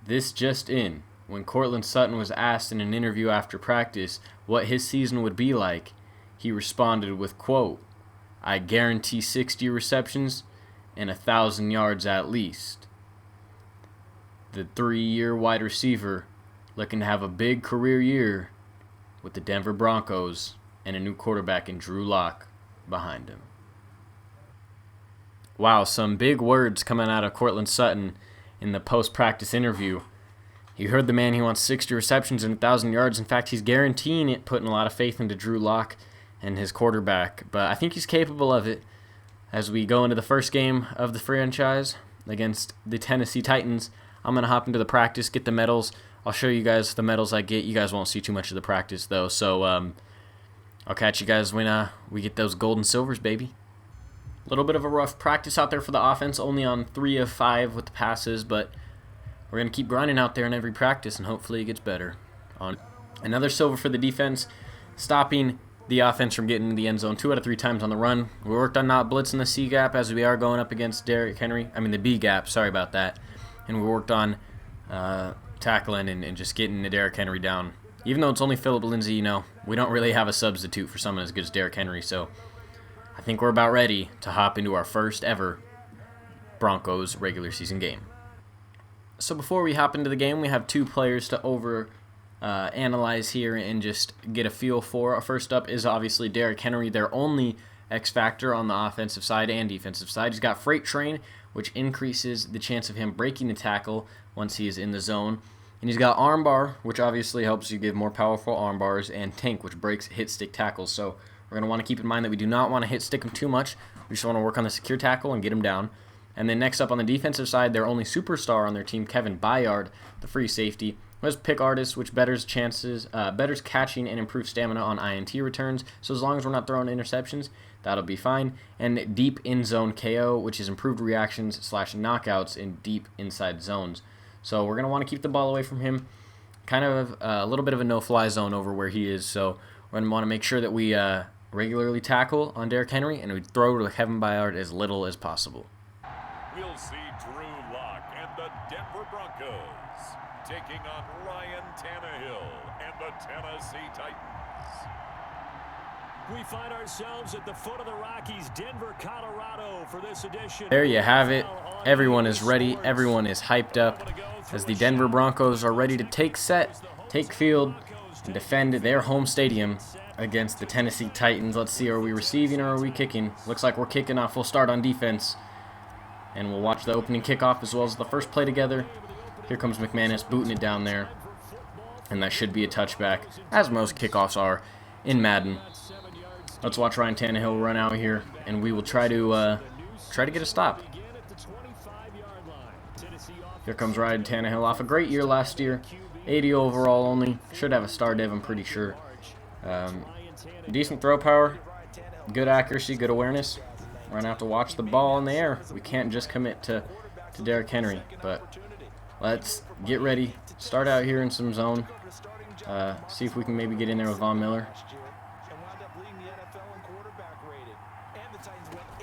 This just in. When Courtland Sutton was asked in an interview after practice what his season would be like, he responded with, quote, "I guarantee 60 receptions and 1,000 yards at least." The 3-year wide receiver looking to have a big career year with the Denver Broncos and a new quarterback in Drew Lock behind him. Wow, some big words coming out of Courtland Sutton in the post-practice interview. You heard the man, he wants 60 receptions and 1,000 yards. In fact, he's guaranteeing it, putting a lot of faith into Drew Lock and his quarterback. But I think he's capable of it as we go into the first game of the franchise against the Tennessee Titans. I'm going to hop into the practice, get the medals. I'll show you guys the medals I get. You guys won't see too much of the practice, though. So I'll catch you guys when we get those gold and silvers, baby. A little bit of a rough practice out there for the offense, only on 3 of 5 with the passes, but we're going to keep grinding out there in every practice, and hopefully it gets better. On another silver for the defense, stopping the offense from getting into the end zone 2 out of 3 times on the run. We worked on not blitzing the C gap as we are going up against Derrick Henry. The B gap, sorry about that. And we worked on tackling and just getting the Derrick Henry down. Even though it's only Phillip Lindsay, we don't really have a substitute for someone as good as Derrick Henry, so I think we're about ready to hop into our first ever Broncos regular season game. So before we hop into the game, we have 2 players to analyze here and just get a feel for. First up is obviously Derrick Henry, their only X factor on the offensive side and defensive side. He's got Freight Train, which increases the chance of him breaking the tackle once he is in the zone. And he's got Armbar, which obviously helps you give more powerful arm bars, and Tank, which breaks hit stick tackles. So we're going to want to keep in mind that we do not want to hit stick him too much. We just want to work on the secure tackle and get him down. And then next up on the defensive side, their only superstar on their team, Kevin Byard, the free safety, was pick artist, which betters catching and improves stamina on INT returns. So as long as we're not throwing interceptions, that'll be fine. And deep in zone KO, which is improved reactions / knockouts in deep inside zones. So we're going to want to keep the ball away from him. Kind of a little bit of a no-fly zone over where he is. So we're going to want to make sure that we regularly tackle on Derrick Henry and we throw to Kevin Byard as little as possible. We'll see Drew Lock and the Denver Broncos taking on Ryan Tannehill and the Tennessee Titans. We find ourselves at the foot of the Rockies, Denver, Colorado, for this edition. There you have it. Everyone is ready. Everyone is hyped up as the Denver Broncos are ready to take field, and defend their home stadium against the Tennessee Titans. Let's see, are we receiving or are we kicking? Looks like we're kicking off. We'll start on defense. And we'll watch the opening kickoff as well as the first play together. Here comes McManus booting it down there. And that should be a touchback, as most kickoffs are in Madden. Let's watch Ryan Tannehill run out here, and we will try to get a stop. Here comes Ryan Tannehill off a great year last year. 80 overall only. Should have a star div, I'm pretty sure. Decent throw power, good accuracy, good awareness. We're going to have to watch the ball in the air. We can't just commit to Derrick Henry. But let's get ready. Start out here in some zone. See if we can maybe get in there with Von Miller.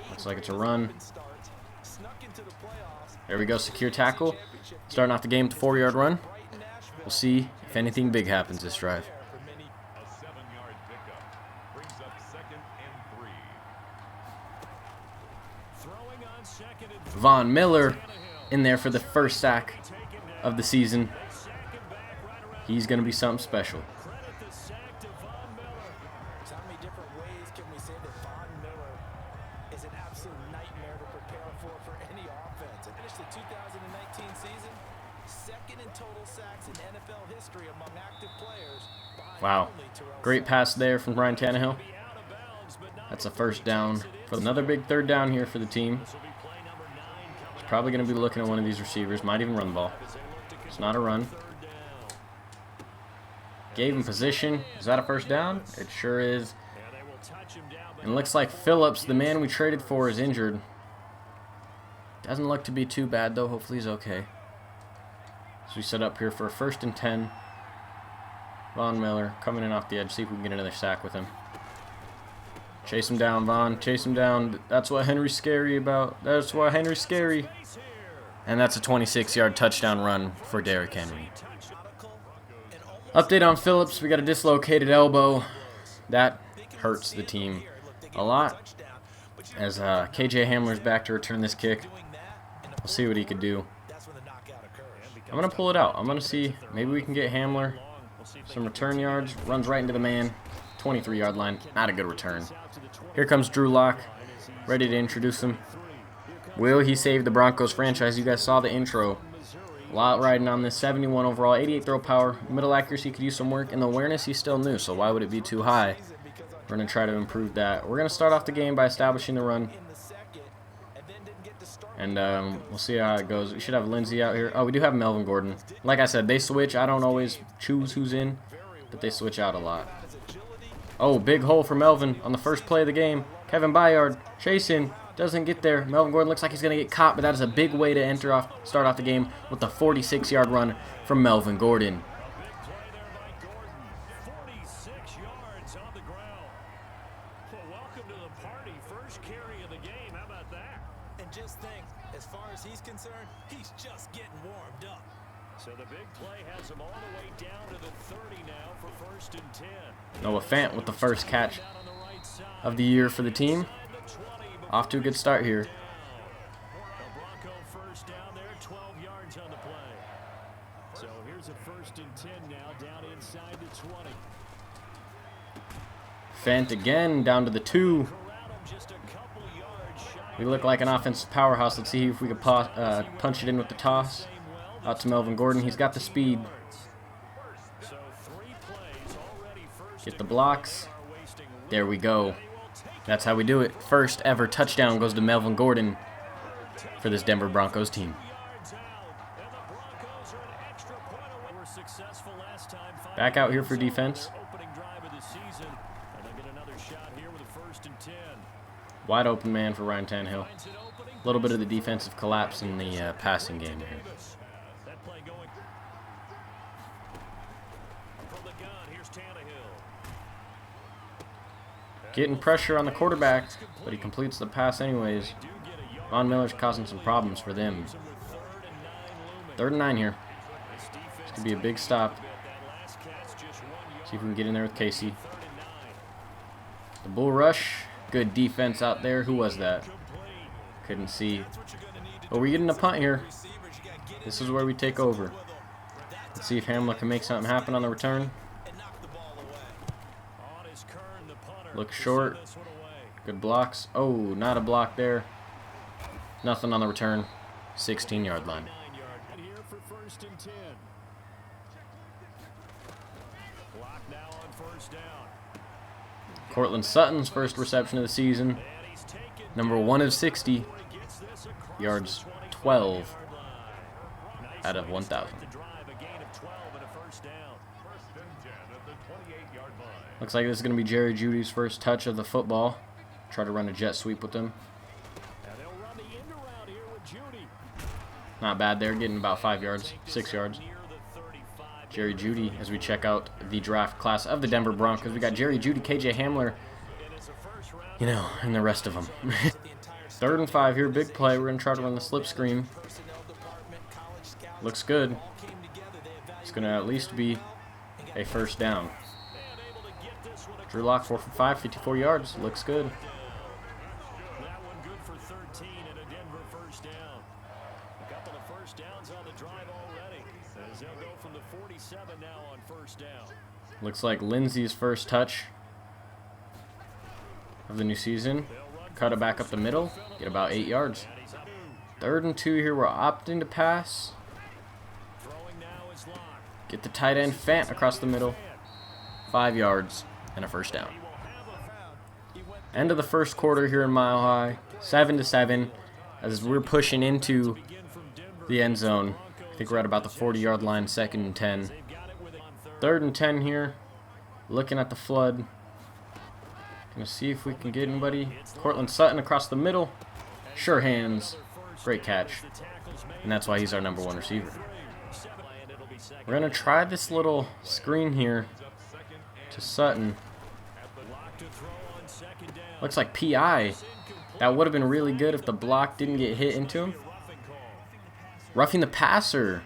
Looks like it's a run. There we go, secure tackle. Starting off the game with a 4-yard run. We'll see if anything big happens this drive. Von Miller in there for the first sack of the season. He's going to be something special. Wow. Great pass there from Ryan Tannehill. That's a first down for another big third down here for the team. He's probably going to be looking at one of these receivers. Might even run the ball. It's not a run. Gave him position. Is that a first down? It sure is. And it looks like Phillips, the man we traded for, is injured. Doesn't look to be too bad, though. Hopefully he's okay. So we set up here for a 1st and 10. Von Miller coming in off the edge. See if we can get another sack with him. Chase him down, Von. Chase him down. That's what Henry's scary about. That's why Henry's scary. And that's a 26-yard touchdown run for Derrick Henry. Update on Phillips. We got a dislocated elbow. That hurts the team a lot. As KJ Hamler's back to return this kick. We'll see what he could do. I'm going to pull it out. I'm going to see. Maybe we can get Hamler some return yards. Runs right into the man. 23-yard line. Not a good return. Here comes Drew Lock. Ready to introduce him. Will he save the Broncos franchise? You guys saw the intro. A lot riding on this. 71 overall. 88 throw power. Middle accuracy could use some work. And the awareness he's still new. So why would it be too high? We're going to try to improve that. We're going to start off the game by establishing the run. And we'll see how it goes. We should have Lindsey out here. Oh, we do have Melvin Gordon. Like I said, they switch. I don't always choose who's in, but they switch out a lot. Oh, big hole for Melvin on the first play of the game. Kevin Byard chasing. Doesn't get there. Melvin Gordon looks like he's going to get caught, but that is a big way to start off the game with the 46-yard run from Melvin Gordon. Just think, as far as he's concerned, he's just getting warmed up. So the big play has him all the way down to the 30 now for 1st and 10. Noah Fant with the first catch of the year for the team. Off to a good start here. The Bronco first down there, 12 yards on the play. So here's a 1st and 10 now, down inside the 20. Fant again down to the 2. We look like an offensive powerhouse. Let's see if we can punch it in with the toss. Out to Melvin Gordon. He's got the speed. Get the blocks. There we go. That's how we do it. First ever touchdown goes to Melvin Gordon for this Denver Broncos team. Back out here for defense. Wide open man for Ryan Tannehill. A little bit of the defensive collapse in the passing game here. Getting pressure on the quarterback, but he completes the pass anyways. Von Miller's causing some problems for them. 3rd and 9 here. This could be a big stop. See if we can get in there with Casey. The bull rush. Good defense out there. Who was that? Couldn't see. But we're getting a punt here. This is where we take over. Let's see if Hamler can make something happen on the return. Looks short. Good blocks. Oh, not a block there. Nothing on the return. 16-yard line. Courtland Sutton's first reception of the season. Number 1 of 60. Yards 12 out of 1,000. Looks like this is going to be Jerry Jeudy's first touch of the football. Try to run a jet sweep with him. Not bad there, getting about 5 yards, 6 yards. Jerry Jeudy, as we check out the draft class of the Denver Broncos. We got Jerry Jeudy, KJ Hamler, you know, and the rest of them. 3rd and 5 here, big play. We're going to try to run the slip screen. Looks good. It's going to at least be a first down. Drew Lock 4 for 5, 54 yards. Looks good. That one good for 13 and a Denver first down. A couple of first downs on the drive already. As they'll go from the 47 now on first down. Looks like Lindsey's first touch of the new season. Cut it back up the middle. Get about 8 yards. 3rd and 2 here. We're opting to pass. Get the tight end Fant across the middle. 5 yards and a first down. End of the first quarter here in Mile High. 7-7 as we're pushing into the end zone. I think we're at about the 40-yard line, 2nd and 10. 3rd and 10 here. Looking at the flood. Gonna see if we can get anybody. Courtland Sutton across the middle. Sure hands. Great catch. And that's why he's our number 1 receiver. We're gonna try this little screen here to Sutton. Looks like PI. That would have been really good if the block didn't get hit into him. Roughing the passer.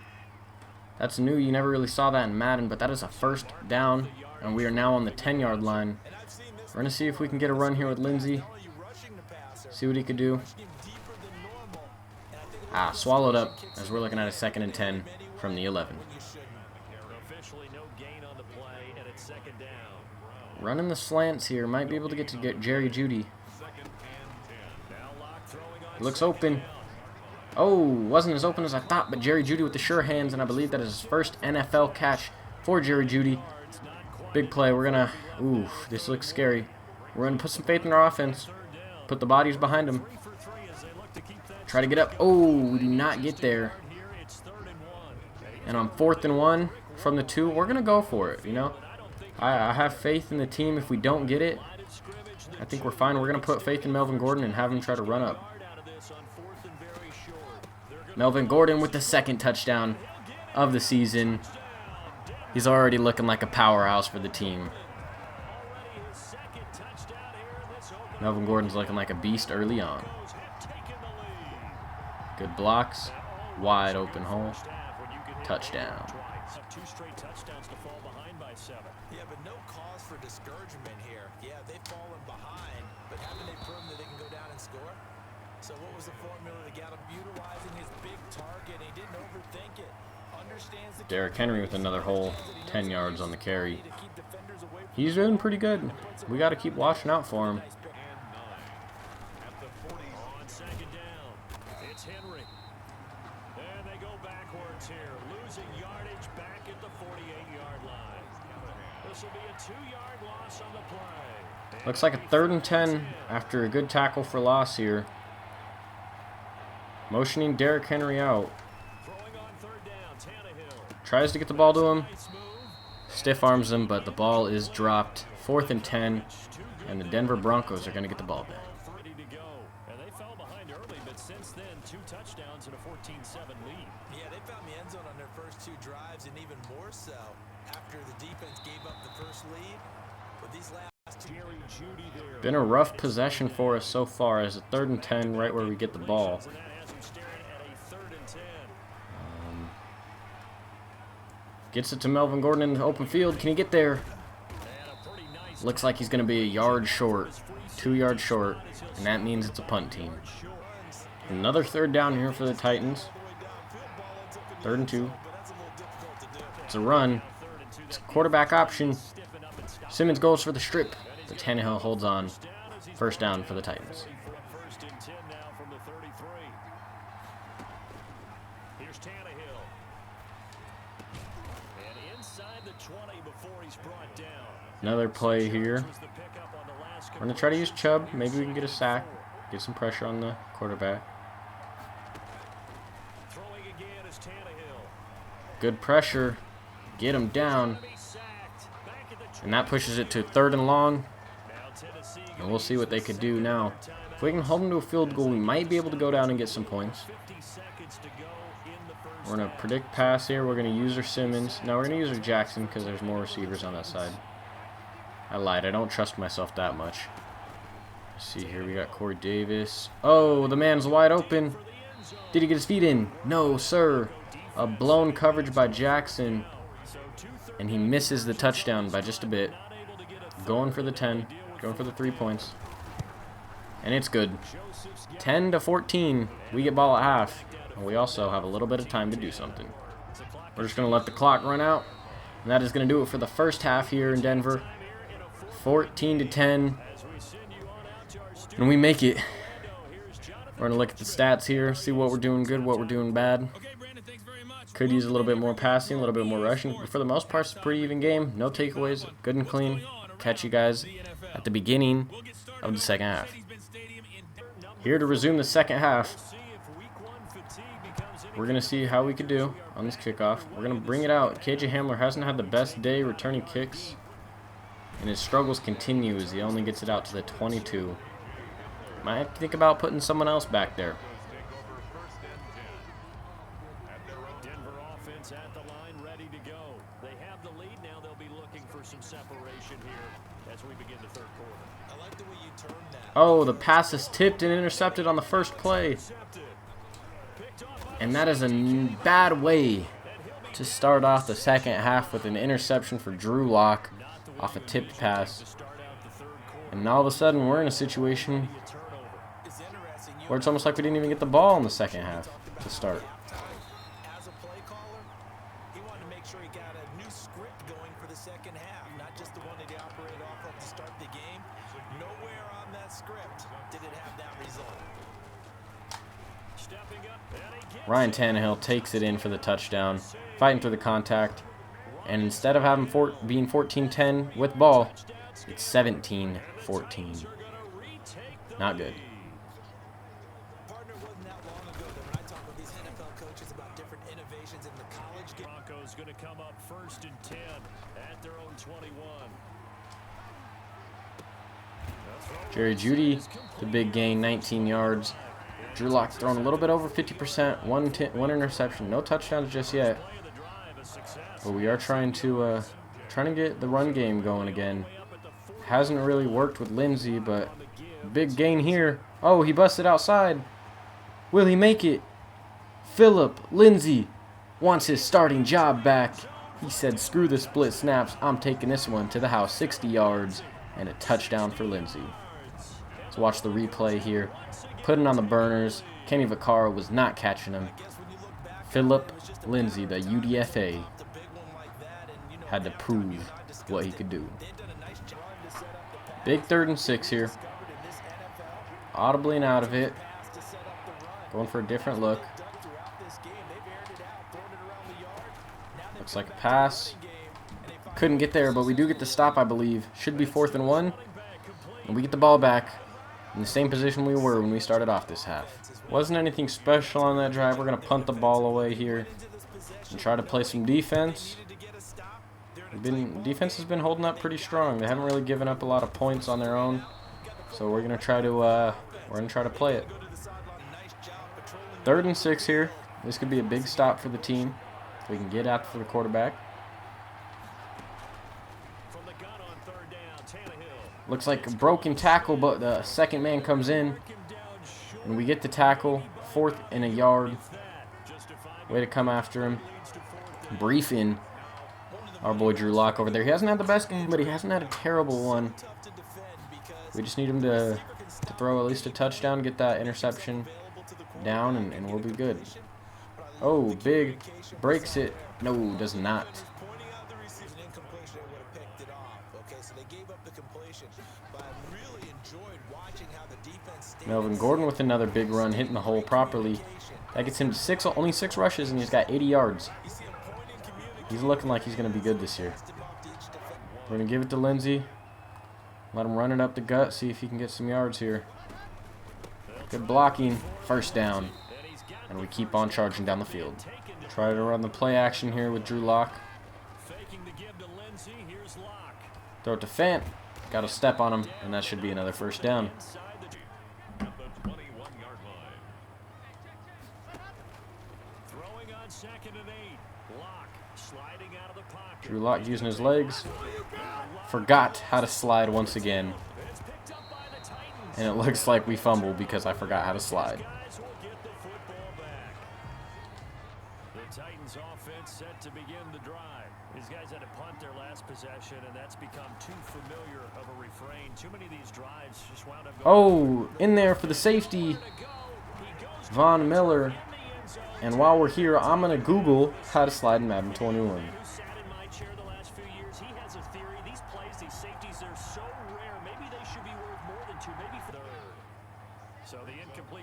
That's new. You never really saw that in Madden, but that is a first down, and we are now on the 10-yard line. We're going to see if we can get a run here with Lindsey. See what he could do. Swallowed up as we're looking at a 2nd and 10 from the 11. Running the slants here. Might be able to get Jerry Jeudy. He looks open. Oh, wasn't as open as I thought, but Jerry Jeudy with the sure hands, and I believe that is his first NFL catch for Jerry Jeudy. Big play. We're going to... Ooh, this looks scary. We're going to put some faith in our offense. Put the bodies behind them. Try to get up. Oh, we do not get there. And on 4th and 1 from the 2, we're going to go for it, you know. I have faith in the team. If we don't get it, I think we're fine. We're going to put faith in Melvin Gordon and have him try to run up. Melvin Gordon with the 2nd touchdown of the season. He's already looking like a powerhouse for the team. Melvin Gordon's looking like a beast early on. Good blocks. Wide open hole. Touchdown. 2 straight touchdowns to fall behind by 7. Yeah, but no cause for discouragement here. Yeah, they've fallen behind, but haven't they proven that they can go down and score? So what was the formula that got him utilizing his big target? He didn't overthink it. Understands the Derrick Henry with another whole 10 yards on the carry. He's doing pretty good. We got to keep watching out for him. On 2nd down, it's Henry. And they go backwards here, losing yardage back at the 48-yard line. This will be a 2-yard loss on the play. Looks like a 3rd and 10 after a good tackle for loss here. Motioning Derrick Henry out. Tries to get the ball to him. Stiff arms him, but the ball is dropped. 4th and 10, and the Denver Broncos are going to get the ball back. And they fell behind early, but since then, 2 touchdowns and a 14-7 lead. Yeah, they found the end zone on their first 2 drives, and even more so after the defense gave up the first lead. But these last 2... Been a rough possession for us so far as a 3rd and 10 right where we get the ball. Gets it to Melvin Gordon in the open field. Can he get there? Looks like he's going to be a yard short. 2 yards short. And that means it's a punt team. Another 3rd down here for the Titans. 3rd and 2. It's a run. It's a quarterback option. Simmons goes for the strip. But Tannehill holds on. 1st down for the Titans. Here's Tannehill. And inside the 20 before he's brought down. Another play here. We're going to try to use Chubb. Maybe we can get a sack. Get some pressure on the quarterback. Throwing again is Tannehill. Good pressure. Get him down. And that pushes it to 3rd and long. And we'll see what they could do now. If we can hold them to a field goal, we might be able to go down and get some points. We're going to predict pass here. We're going to use our Simmons. No, we're going to use our Jackson because there's more receivers on that side. I lied. I don't trust myself that much. Let's see here. We got Corey Davis. Oh, the man's wide open. Did he get his feet in? No, sir. A blown coverage by Jackson. And he misses the touchdown by just a bit. Going for the 10. Going for the 3 points. And it's good. 10-14. We get ball at half. And we also have a little bit of time to do something. We're just going to let the clock run out. And that is going to do it for the first half here in Denver. 14-10. And we make it. We're going to look at the stats here. See what we're doing good, what we're doing bad. Could use a little bit more passing, a little bit more rushing. But for the most part, it's a pretty even game. No takeaways. Good and clean. Catch you guys at the beginning of the second half. Here to resume the second half. We're going to see how we could do on this kickoff. We're going to bring it out. KJ Hamler hasn't had the best day returning kicks. And his struggles continue as he only gets it out to the 22. Might have to think about putting someone else back there. Denver offense at the line, ready to go. They have the lead now. They'll be looking for some separation here as we begin the 3rd quarter. I like the way you turned that. Oh, the pass is tipped and intercepted on the first play. And that is a bad way to start off the second half with an interception for Drew Lock off a tipped pass. And all of a sudden, we're in a situation where it's almost like we didn't even get the ball in the second half to start. As a play caller, he wanted to make sure he got a new script going for the second half, not just the one that he operated off of to start the game. Nowhere on that script did it have that result. Ryan Tannehill takes it in for the touchdown, fighting through the contact. And instead of having being 14-10 with ball, it's 17-14. Not good. Partner, wasn't that long ago that when I talk with these NFL coaches about different innovations in the college game. Broncos going to come up 1st and 10 at their own 21. Jerry Jeudy, the big gain, 19 yards. Drew Lock thrown a little bit over 50%, one interception, no touchdowns just yet. But we are trying to get the run game going again. Hasn't really worked with Lindsey, but big gain here. Oh, he busted outside. Will he make it? Philip Lindsey wants his starting job back. He said, screw the split snaps. I'm taking this one to the house. 60 yards and a touchdown for Lindsey. Let's watch the replay here. Putting on the burners. Kenny Vaccaro was not catching him. Philip Lindsey, the UDFA, had to prove what he could do. Big 3rd and 6 here. Audibly and out of it. Going for a different look. Looks like a pass. Couldn't get there, but we do get the stop, I believe. Should be 4th and 1. And we get the ball back in the same position we were when we started off this half. Wasn't anything special on that drive. We're going to punt the ball away here and try to play some defense. Defense has been holding up pretty strong. They haven't really given up a lot of points on their own. So we're going to try to play it. 3rd and 6 here. This could be a big stop for the team. If we can get after the quarterback. Looks like a broken tackle, but the second man comes in. And we get the tackle. 4th and a yard. Way to come after him. Briefing our boy Drew Lock over there. He hasn't had the best game, but he hasn't had a terrible one. We just need him to throw at least a touchdown, get that interception down, and we'll be good. Oh, big. Breaks it. No, does not. Melvin Gordon with another big run, hitting the hole properly. That gets him to only 6 rushes, and he's got 80 yards. He's looking like he's going to be good this year. We're going to give it to Lindsey. Let him run it up the gut, see if he can get some yards here. Good blocking. 1st down. And we keep on charging down the field. Try to run the play action here with Drew Lock. Throw it to Fant. Got to step on him, and that should be another 1st down. Drew Lock using his legs. Forgot how to slide once again. And it looks like we fumbled because I forgot how to slide. The Titans offense set to begin the drive. These guys had to punt their last possession, and that's become too familiar of a refrain. Too many of these drives just wound up going. Oh, in there for the safety. Von Miller. And while we're here, I'm going to Google how to slide in Madden 21.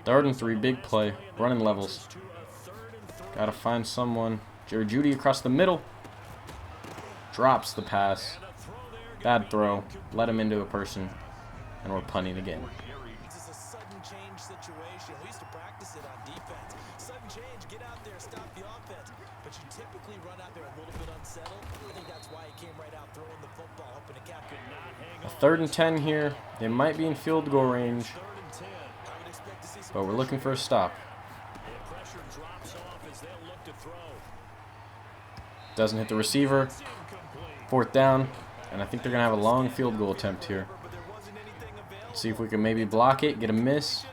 Third and 3, big play, running levels. Gotta find someone. Jerry Jeudy across the middle. Drops the pass. Bad throw. Let him into a person. And we're punting again. This is a sudden change situation. We used to practice it on defense. Sudden change, get out there, stop the offense. But you typically run out there a little bit unsettled. I think that's why he came right out throwing the football, hoping to cap could not hang on. A 3rd and 10 here. They might be in field goal range. But we're looking for a stop. Doesn't hit the receiver. 4th down. And I think they're going to have a long field goal attempt here. Let's see if we can maybe block it, get a miss.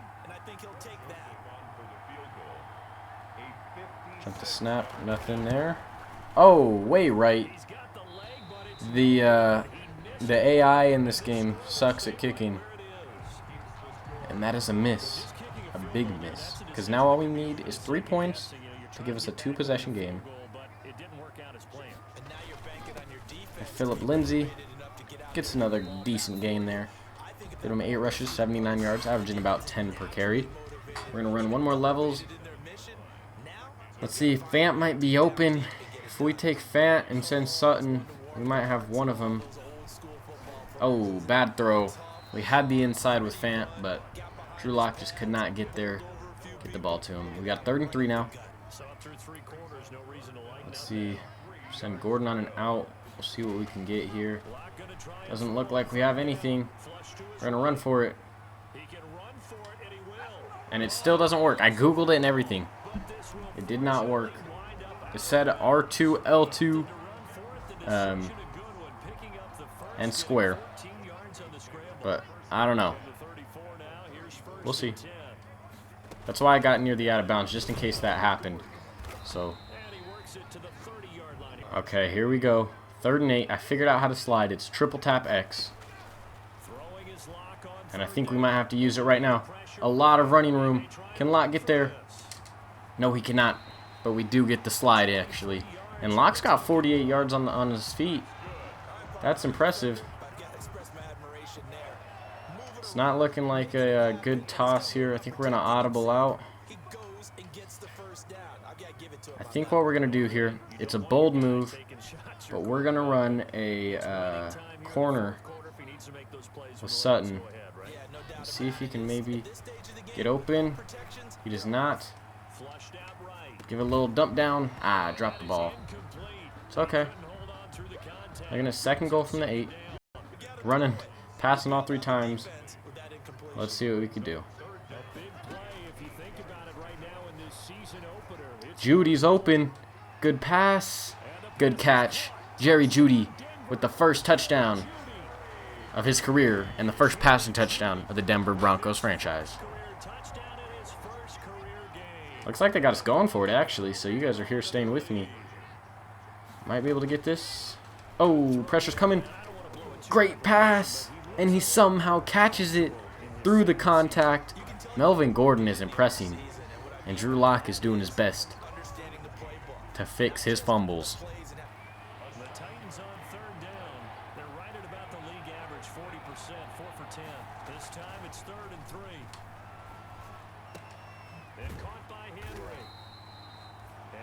snap, nothing there. Oh, way right. The AI in this game sucks at kicking. And that is a miss. A big miss. Because now all we need is 3 points to give us a 2-possession game. And Philip Lindsay gets another decent game there. Did him 8 rushes, 79 yards, averaging about 10 per carry. We're going to run one more levels. Let's see, Fant might be open. If we take Fant and send Sutton, we might have one of them. Oh, bad throw. We had the inside with Fant, but Drew Lock just could not get there, get the ball to him. We got 3rd and 3 now. Let's see, send Gordon on an out. We'll see what we can get here. Doesn't look like we have anything. We're going to run for it. And it still doesn't work. I Googled it and everything. It did not work. It said R2, L2, and square. But I don't know. We'll see. That's why I got near the out of bounds, just in case that happened. So, okay, here we go. 3rd and 8. I figured out how to slide. It's triple tap X. And I think we might have to use it right now. A lot of running room. Can Locke get there? No, he cannot. But we do get the slide, actually. And Locke's got 48 yards on his feet. That's impressive. It's not looking like a good toss here. I think we're going to audible out. I think what we're going to do here, it's a bold move, but we're going to run a corner with Sutton. Let's see if he can maybe get open. He does not. Give it a little dump down. Ah, dropped the ball. It's okay. They're going to 2nd goal from the 8. Running, passing all 3 times. Let's see what we can do. Judy's open. Good pass. Good catch. Jerry Jeudy with the first touchdown of his career and the first passing touchdown of the Denver Broncos franchise. Looks like they got us going for it, actually, so you guys are here staying with me. Might be able to get this. Oh, pressure's coming. Great pass. And he somehow catches it through the contact. Melvin Gordon is impressing. And Drew Lock is doing his best to fix his fumbles. The Titans on 3rd down. They're right at about the league average, 40%, 4 for 10. This time it's 3rd and 3. And caught by Henry.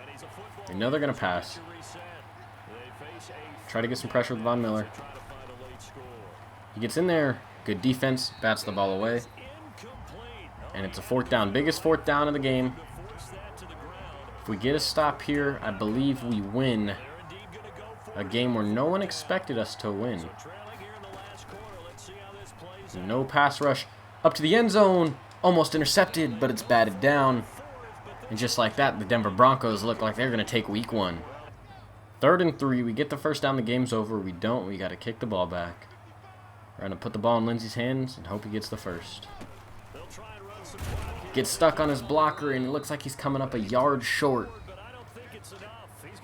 And he's a football. We know they're going to pass. Try to get some pressure with Von Miller. He gets in there. Good defense. Bats the ball away. And it's a 4th down. Biggest 4th down of the game. If we get a stop here, I believe we win a game where no one expected us to win. No pass rush. Up to the end zone. Almost intercepted, but it's batted down. And just like that, the Denver Broncos look like they're going to take week 1. 3rd and 3. We get the first down. The game's over. We don't. We got to kick the ball back. We're going to put the ball in Lindsey's hands and hope he gets the first. Gets stuck on his blocker, and it looks like he's coming up a yard short.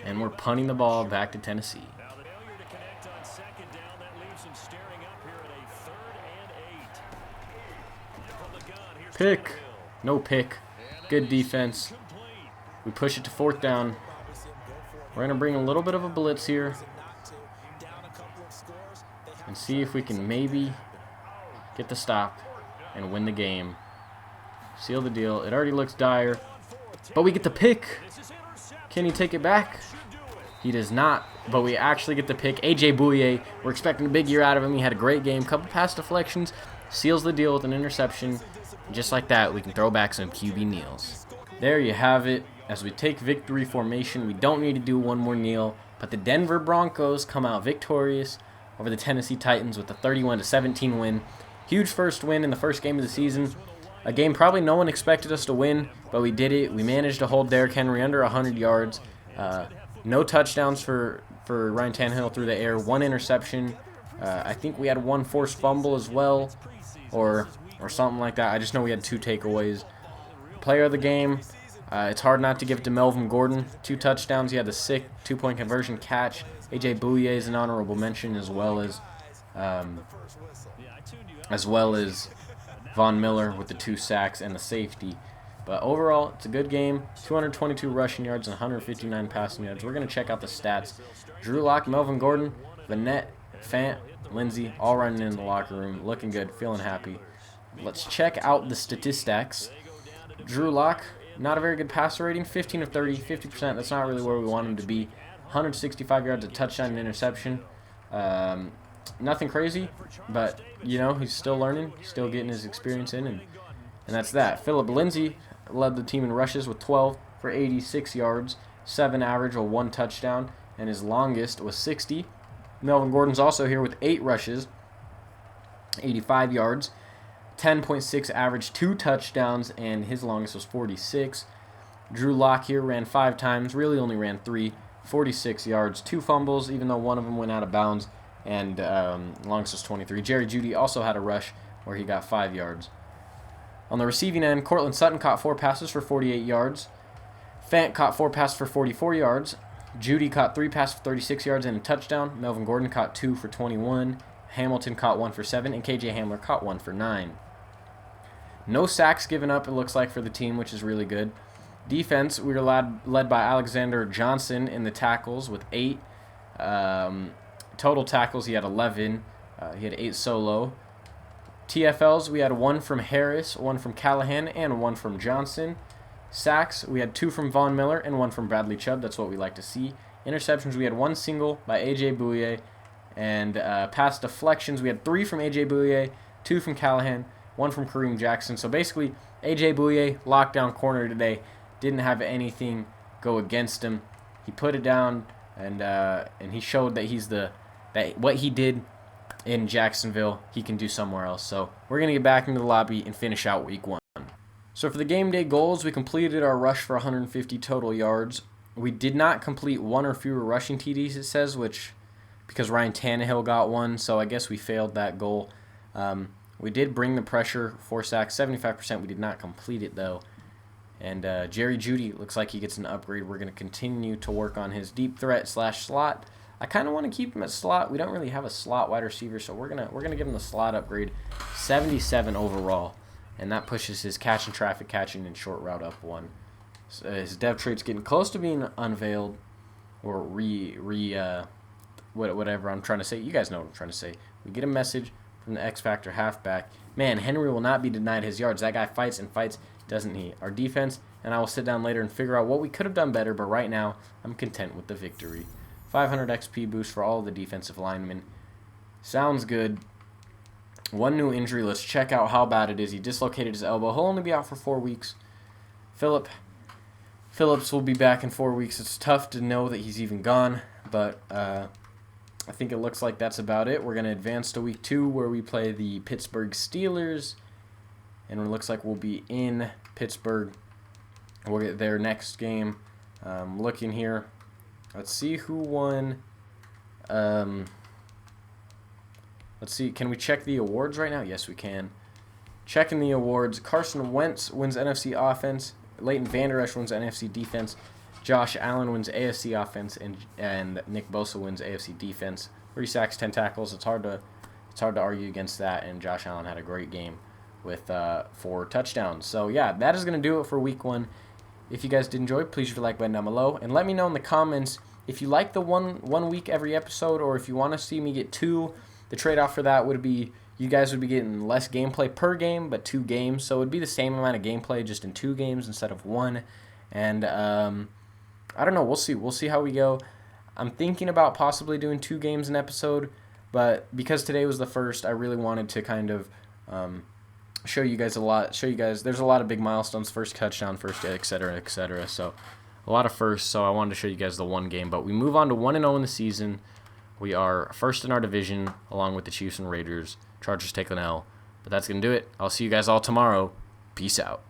And we're punting the ball back to Tennessee. Pick. No pick. Good defense. We push it to 4th down. We're going to bring a little bit of a blitz here and see if we can maybe get the stop and win the game. Seal the deal. It already looks dire, but we get the pick. Can he take it back? He does not, but we actually get the pick. A.J. Bouye, we're expecting a big year out of him. He had a great game. Couple pass deflections. Seals the deal with an interception. And just like that, we can throw back some QB kneels. There you have it. As we take victory formation, we don't need to do one more kneel, but the Denver Broncos come out victorious over the Tennessee Titans with a 31-17 win. Huge first win in the first game of the season. A game probably no one expected us to win, but we did it. We managed to hold Derrick Henry under 100 yards. No touchdowns for Ryan Tannehill through the air. 1 interception. I think we had 1 forced fumble as well, or something like that. I just know we had 2 takeaways. Player of the game, It's hard not to give it to Melvin Gordon. 2 touchdowns. He had the sick 2-point conversion catch. A.J. Bouye is an honorable mention, as well as Von Miller with the 2 sacks and the safety. But overall, it's a good game. 222 rushing yards and 159 passing yards. We're going to check out the stats. Drew Lock, Melvin Gordon, Vanette, Fant, Lindsey, all running in the locker room. Looking good, feeling happy. Let's check out the statistics. Drew Lock, not a very good passer rating. 15 of 30, 50%. That's not really where we want him to be. 165 yards, a touchdown, and interception. Nothing crazy, but, you know, he's still learning. Still getting his experience in, and that's that. Philip Lindsay led the team in rushes with 12 for 86 yards, 7 average, or 1 touchdown, and his longest was 60. Melvin Gordon's also here with 8 rushes, 85 yards, 10.6 average, 2 touchdowns, and his longest was 46. Drew Lock here ran 5 times, really only ran 3, 46 yards, 2 fumbles, even though one of them went out of bounds, and longest was 23. Jerry Jeudy also had a rush where he got 5 yards. On the receiving end, Courtland Sutton caught 4 passes for 48 yards. Fant caught 4 passes for 44 yards. Jeudy caught 3 passes for 36 yards and a touchdown. Melvin Gordon caught 2 for 21. Hamilton caught 1 for 7, and KJ Hamler caught 1 for 9. No sacks given up, it looks like, for the team, which is really good. Defense, we were led by Alexander Johnson in the tackles with 8. Total tackles, he had 11. He had 8 solo. TFLs, we had 1 from Harris, 1 from Callahan, and 1 from Johnson. Sacks, we had 2 from Von Miller and 1 from Bradley Chubb. That's what we like to see. Interceptions, we had 1 single by A.J. Bouye. And pass deflections, we had 3 from A.J. Bouye, 2 from Callahan, 1 from Kareem Jackson. So basically, A.J. Bouye, lockdown corner today, didn't have anything go against him. He put it down, and he showed that what he did in Jacksonville, he can do somewhere else. So we're going to get back into the lobby and finish out week 1. So for the game day goals, we completed our rush for 150 total yards. We did not complete 1 or fewer rushing TDs, it says, because Ryan Tannehill got 1, so I guess we failed that goal. We did bring the pressure, 4 sacks, 75%. We did not complete it, though. And Jerry Jeudy looks like he gets an upgrade. We're going to continue to work on his deep threat / slot. I kind of want to keep him at slot. We don't really have a slot wide receiver, so we're gonna give him the slot upgrade, 77 overall, and that pushes his catch and traffic catching and short route up 1. So his dev trait's getting close to being unveiled, or whatever I'm trying to say. You guys know what I'm trying to say. We get a message from the X Factor halfback. Man, Henry will not be denied his yards. That guy fights and fights, doesn't he? Our defense, and I will sit down later and figure out what we could have done better, but right now I'm content with the victory. 500 XP boost for all of the defensive linemen. Sounds good. 1 new injury. Let's check out how bad it is. He dislocated his elbow. He'll only be out for 4 weeks. Phillips will be back in 4 weeks. It's tough to know that he's even gone, but I think it looks like that's about it. We're going to advance to week 2 where we play the Pittsburgh Steelers, and it looks like we'll be in Pittsburgh. We'll get their next game. Looking here. Let's see who won. Let's see. Can we check the awards right now? Yes, we can. Checking the awards. Carson Wentz wins NFC offense. Leighton Vander Esch wins NFC defense. Josh Allen wins AFC offense, and Nick Bosa wins AFC defense. 3 sacks, 10 tackles. It's hard to argue against that. And Josh Allen had a great game with 4 touchdowns. So yeah, that is going to do it for week 1. If you guys did enjoy, please hit the like button down below. And let me know in the comments if you like the one week every episode, or if you want to see me get 2. The trade-off for that would be you guys would be getting less gameplay per game, but 2 games. So it would be the same amount of gameplay, just in 2 games instead of 1. And I don't know. We'll see. We'll see how we go. I'm thinking about possibly doing 2 games an episode, but because today was the first, I really wanted to kind of show you guys there's a lot of big milestones, first touchdown, first etc. So a lot of firsts, so I wanted to show you guys the 1 game. But we move on to 1-0 in the season. We are first in our division along with the Chiefs and Raiders. Chargers take an L. But that's going to do it. I'll see you guys all tomorrow. Peace out.